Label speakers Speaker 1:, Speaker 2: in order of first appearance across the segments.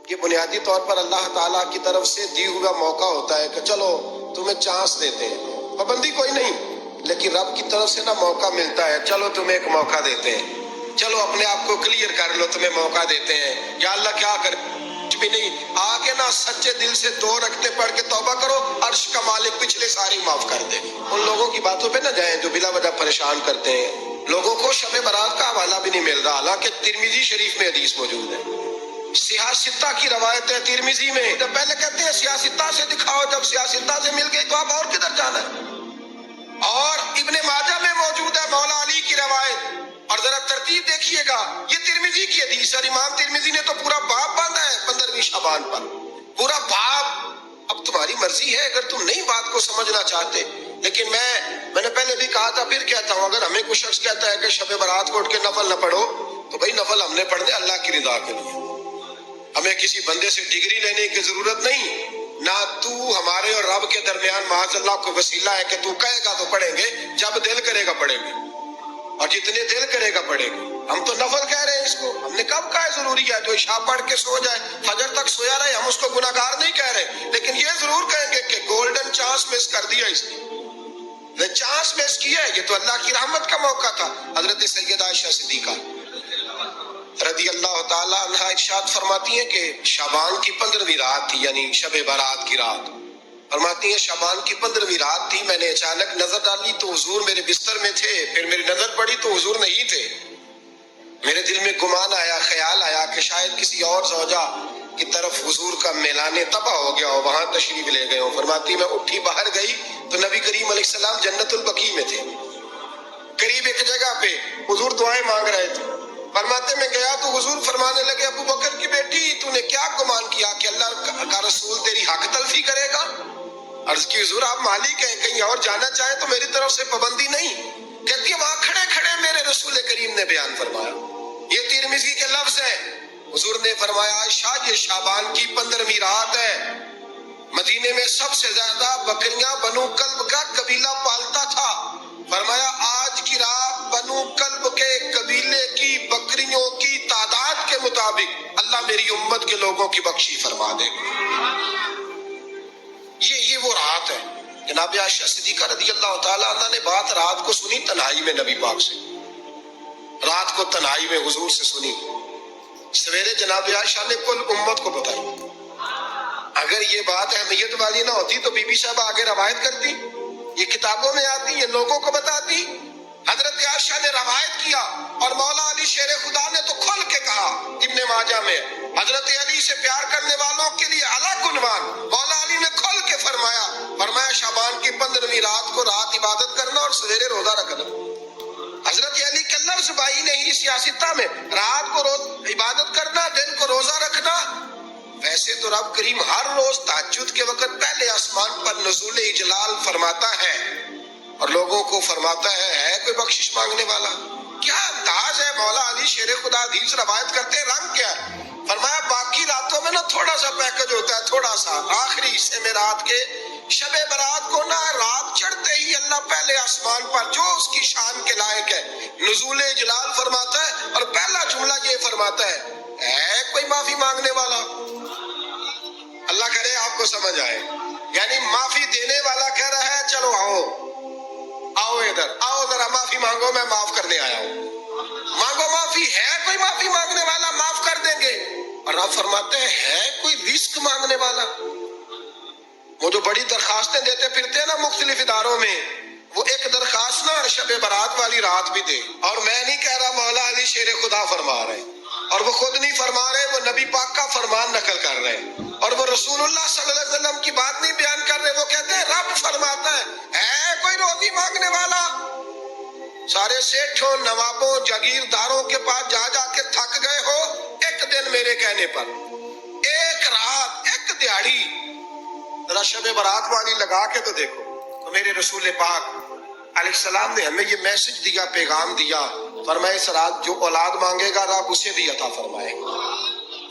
Speaker 1: یہ بنیادی طور پر اللہ تعالیٰ کی طرف سے دی ہوا موقع ہوتا ہے کہ چلو تمہیں چانس دیتے ہیں، پابندی کوئی نہیں، لیکن رب کی طرف سے نا موقع ملتا ہے، چلو تمہیں ایک موقع دیتے ہیں، چلو اپنے آپ کو کلیئر کر لو، تمہیں موقع دیتے ہیں۔ یا اللہ کیا کرے؟ کچھ بھی نہیں، آگے نا سچے دل سے 2 رکعتیں پڑھ کے توبہ کرو، عرش کا مالک پچھلے ساری معاف کر دے۔ ان لوگوں کی باتوں پہ نہ جائیں جو بلا وجہ پریشان کرتے ہیں۔ لوگوں کو شب برات کا حوالہ بھی نہیں مل رہا، حالانکہ ترمذی شریف میں حدیث موجود ہے، سیاستہ کی روایت ہے ترمذی میں۔ جب پہلے کہتے ہیں سیاستہ سے دکھاؤ، جب سیاستہ سے مل گئی تو اب اور کدھر جانا ہے؟ اور ابن ماجہ میں موجود ہے مولا علی کی روایت، اور ذرا ترتیب دیکھیے گا، یہ ترمذی کی حدیث ہے، اور امام ترمذی نے تو پورا باب باندھا ہے 15ویں شعبان پر، پورا باب۔ اب تمہاری مرضی ہے اگر تم نہیں بات کو سمجھنا چاہتے، لیکن میں نے پہلے بھی کہا تھا، پھر کہتا ہوں، اگر ہمیں کوئی شخص کہتا ہے کہ شب برات کو اٹھ کے نفل نہ پڑھو، تو بھائی نفل ہم نے پڑھنے اللہ کی رضا کے لیے، ہمیں کسی بندے سے ڈگری لینے کی ضرورت نہیں، نہ تو ہمارے اور رب کے درمیان معاذ اللہ کو وسیلہ ہے کہ تو کہے گا تو پڑھیں گے، جب دل کرے گا پڑھیں گے، اور جتنے دل کرے گا پڑھیں گے۔ ہم تو نفل کہہ رہے ہیں اس کو، ہم نے کب کہا ہے ضروری ہے جو عشاء پڑھ کے سو جائے فجر تک سویا رہے، ہم اس کو گناہ گار نہیں کہہ رہے، لیکن یہ ضرور کہیں گے کہ گولڈن چانس مس کر دیا اس نے، چانس مس کیا ہے، یہ تو اللہ کی رحمت کا موقع تھا۔ حضرت سیدہ عائشہ صدیقہ رضی اللہ تعالیٰ عنہ ارشاد فرماتی ہیں کہ شعبان کی 15ویں رات تھی، یعنی شب برات کی رات، فرماتی ہیں شعبان کی 15ویں رات تھی، میں نے اچانک نظر ڈالی تو حضور میرے بستر میں تھے، پھر میری نظر پڑی تو حضور نہیں تھے، میرے دل میں گمان آیا، خیال آیا کہ شاید کسی اور زوجہ کی طرف حضور کا میلان تباہ ہو گیا ہو، وہاں تشریف لے گئے ہو۔ فرماتی میں اٹھی باہر گئی تو نبی کریم علیہ السلام جنت البقیع میں تھے، قریب ایک جگہ پہ حضور دعائیں مانگ رہے تھے۔ فرماتے میں گیا تو حضور فرمانے لگے، ابو بکر کی بیٹی تو نے کیا گمان کیا کہ اللہ کا رسول تیری حق تلفی کرے گا؟ عرض کی حضور آپ مالک ہیں، کہیں اور جانا چاہیں تو میری طرف سے پابندی نہیں۔ کہتی ہے وہاں کھڑے کھڑے میرے رسول کریم نے بیان فرمایا، یہ ترمذی کے لفظ ہیں، حضور نے فرمایا عائشہ یہ شعبان کی 15ویں رات ہے، مدینے میں سب سے زیادہ بکریاں بنو کلب کا قبیلہ پالتا تھا، فرمایا آج کی رات بنو کلب کے قبیلے کی بکریوں کی تعداد کے مطابق اللہ میری امت کے لوگوں کی بخشی فرما دے گا۔ یہ وہ رات ہے۔ جناب عائشہ صدیقہ رضی اللہ تعالیٰ عنہ نے بات رات کو سنی تنہائی میں نبی پاک سے، رات کو تنہائی میں حضور سے سنی، سویرے جناب عائشہ نے کل امت کو بتائی۔ اگر یہ بات اہمیت والی نہ ہوتی تو بی بی صاحب آگے روایت کرتی، یہ کتابوں میں آتی، یہ لوگوں کو بتاتی۔ حضرت عائشہ نے روایت کیا اور مولا علی شیر خدا نے تو کھل کے کہا، ابن ماجہ میں حضرت علی سے پیار کرنے والوں کے لیے الگ عنوان، مولا علی نے کھل کے فرمایا شعبان کی 15ویں رات کو رات عبادت کرنا اور سویرے روزہ رکھنا۔ حضرت علی کے لفظ بائی نہیں سیاستہ میں، رات کو عبادت کرنا، دن کو روزہ رکھنا۔ ویسے تو رب کریم ہر روز تہجد کے وقت پہلے آسمان پر نزول اجلال فرماتا ہے اور لوگوں کو فرماتا ہے کوئی بخشش مانگنے والا؟ کیا انداز ہے! مولا علی شیر خدا حدیث روایت کرتے، رنگ کیا ہے؟ فرمایا باقی راتوں میں نا تھوڑا سا پیکج ہوتا ہے، تھوڑا سا آخری حصے میں رات کے، شب برات کو نا رات چڑھتے ہی اللہ پہلے آسمان پر جو اس کی شان کے لائق ہے نزول جلال فرماتا ہے، اور پہلا جملہ یہ فرماتا ہے کوئی معافی مانگنے والا؟ اللہ کرے آپ کو سمجھ آئے، یعنی معافی دینے والا کہہ رہا ہے چلو آؤ ادھر آؤ، ذرا معافی مانگو، میں معاف کرنے آیا ہوں، مانگو معافی۔ ہے کوئی معافی مانگنے والا؟ معاف کر دیں گے۔ اور آپ فرماتے ہیں ہے کوئی رزق مانگنے والا؟ وہ جو بڑی درخواستیں دیتے پھرتے ہیں نا مختلف اداروں میں، وہ ایک درخواست نا شب برات والی رات بھی دے۔ اور میں نہیں کہہ رہا، مولا علی شیر خدا فرما رہے، اور وہ خود نہیں فرما رہے، وہ نبی پاک کا فرمان نقل کر رہے ہیں، اور وہ رسول اللہ صلی اللہ علیہ وسلم کی بات نہیں بیان کر رہے، وہ کہتے ہیں رب فرماتا ہے کوئی روزی مانگنے والا؟ سارے سیٹھوں نوابوں جاگیرداروں کے پاس جا جا کے تھک گئے ہو، ایک دن میرے کہنے پر، ایک رات، ایک دیہڑی ذرا شب برات والی لگا کے تو دیکھو۔ تو میرے رسول پاک علیہ السلام نے ہمیں یہ میسج دیا، پیغام دیا، فرمایا اس رات جو اولاد مانگے گا رب اسے بھی عطا فرمائے گا،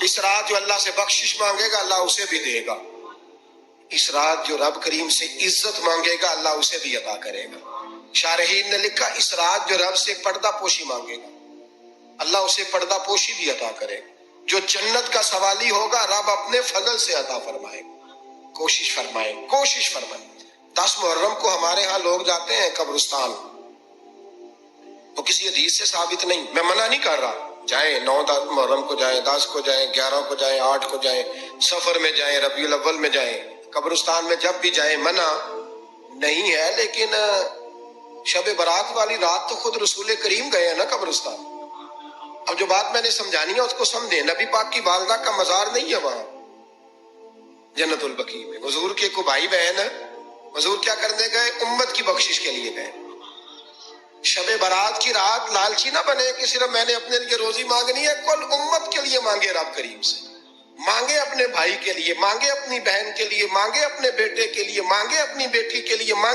Speaker 1: اس رات جو اللہ سے بخشش مانگے گا اللہ اسے بھی دے گا، اس رات جو رب کریم سے عزت مانگے گا اللہ اسے بھی عطا کرے گا۔ شارحین نے لکھا اس رات جو رب سے پردہ پوشی مانگے گا اللہ اسے پردہ پوشی بھی عطا کرے گا۔ جو جنت کا سوالی ہوگا رب اپنے فضل سے عطا فرمائے. کوشش فرمائے. 10 محرم کو ہمارے ہاں لوگ جاتے ہیں قبرستان. وہ کسی حدیث سے ثابت نہیں، میں منع نہیں کر رہا، جائیں 9 محرم کو جائیں، 10 کو جائیں، 11 کو جائیں، 8 کو جائیں، سفر میں جائیں، ربیع الاول میں جائیں، قبرستان میں جب بھی جائیں، منع نہیں ہے. لیکن شب برات والی رات تو خود رسول کریم گئے ہیں نا قبرستان. اب جو بات میں نے سمجھانی ہے اس کو سمجھیں. نبی پاک کی والدہ کا مزار نہیں ہے وہاں جنت البقیع میں. حضور کے کو بھائی بہن، حضور کیا کرنے گئے؟ امت کی بخشش کے لیے گئے. شب برات کی رات لالچی نہ بنے کہ صرف میں نے اپنے لیے روزی مانگنی ہے. کل امت کے لیے مانگے رب کریم سے. مانگے اپنے بھائی کے لیے، مانگے اپنی بہن کے لیے، مانگے اپنے بیٹے کے لیے، مانگے اپنی بیٹی کے لیے، مانگے